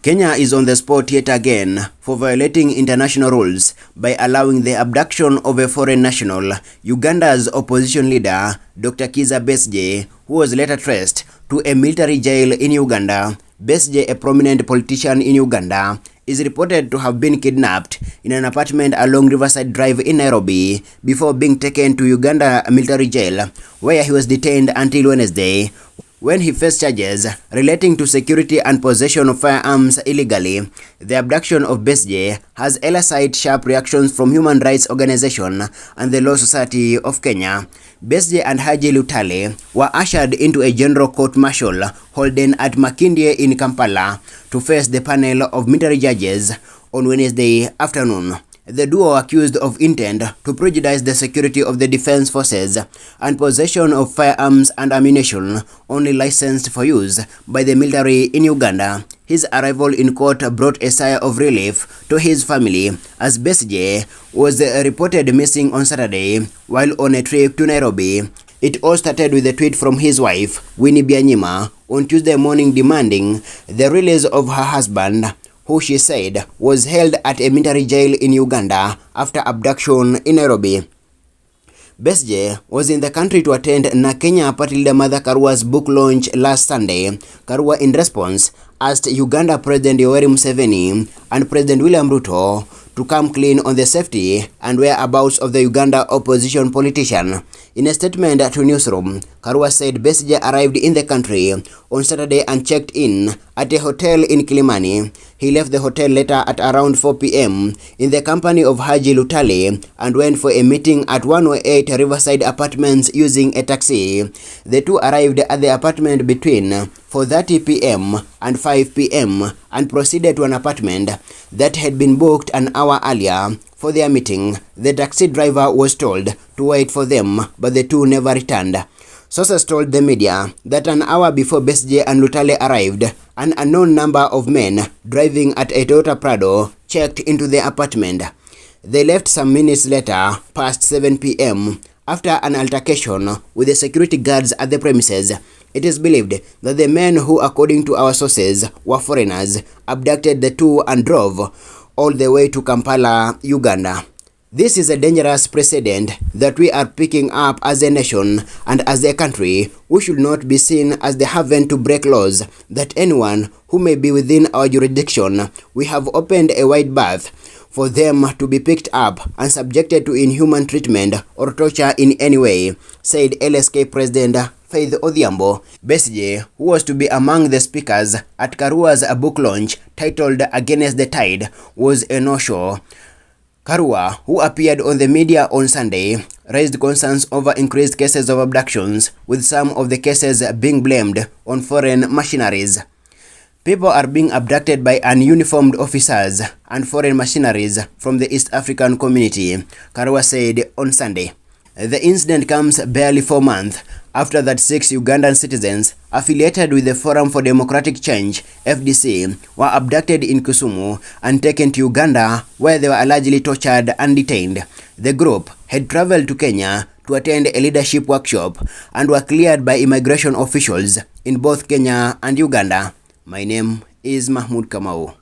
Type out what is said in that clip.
Kenya is on the spot yet again for violating international rules by allowing the abduction of a foreign national, Uganda's opposition leader, Dr. Kizza Besigye, who was later traced to a military jail in Uganda. Besigye, a prominent politician in Uganda, is reported to have been kidnapped in an apartment along Riverside Drive in Nairobi before being taken to Uganda military jail, where he was detained until Wednesday, when he faced charges relating to security and possession of firearms illegally. The abduction of Besigye has elicited sharp reactions from human rights organizations and the Law Society of Kenya. Besigye and Haji Lutale were ushered into a general court-martial holding at Makindye in Kampala to face the panel of military judges on Wednesday afternoon. The duo accused of intent to prejudice the security of the defense forces and possession of firearms and ammunition only licensed for use by the military in Uganda. His arrival in court brought a sigh of relief to his family, as Besigye was reported missing on Saturday while on a trip to Nairobi. It all started with a tweet from his wife, Winnie Byanyima, on Tuesday morning demanding the release of her husband, who she said was held at a military jail in Uganda after abduction in Nairobi. Besigye was in the country to attend Kenya Party Leader Martha Karua's book launch last Sunday. Karua, in response, asked Uganda President Yoweri Museveni and President William Ruto to come clean on the safety and whereabouts of the Uganda opposition politician. In a statement to Newsroom, Karua said Besigye arrived in the country on Saturday and checked in at a hotel in Kilimani. He left the hotel later at around 4 p.m. in the company of Haji Lutale and went for a meeting at 108 Riverside Apartments using a taxi. The two arrived at the apartment between 4:30 p.m. and 5 p.m. and proceeded to an apartment that had been booked an hour earlier for their meeting. The taxi driver was told to wait for them, but the two never returned. Sources told the media that an hour before Besigye and Lutale arrived, an unknown number of men driving at a Toyota Prado checked into the apartment. They left some minutes later, past 7 p.m., after an altercation with the security guards at the premises. It is believed that the men, who according to our sources were foreigners, abducted the two and drove all the way to Kampala, Uganda. This is a dangerous precedent that we are picking up as a nation, and as a country, we should not be seen as the haven to break laws that anyone who may be within our jurisdiction. We have opened a wide berth for them to be picked up and subjected to inhuman treatment or torture in any way, said LSK President Faith Odhiambo. Besigye, who was to be among the speakers at Karua's book launch titled Against the Tide, was a no-show. Karua, who appeared on the media on Sunday, raised concerns over increased cases of abductions, with some of the cases being blamed on foreign machineries. People are being abducted by ununiformed officers and foreign machineries from the East African community, Karua said on Sunday. The incident comes barely 4 months after that 6 Ugandan citizens affiliated with the Forum for Democratic Change, FDC, were abducted in Kisumu and taken to Uganda, where they were allegedly tortured and detained. The group had traveled to Kenya to attend a leadership workshop and were cleared by immigration officials in both Kenya and Uganda. My name is Mahmoud Kamau.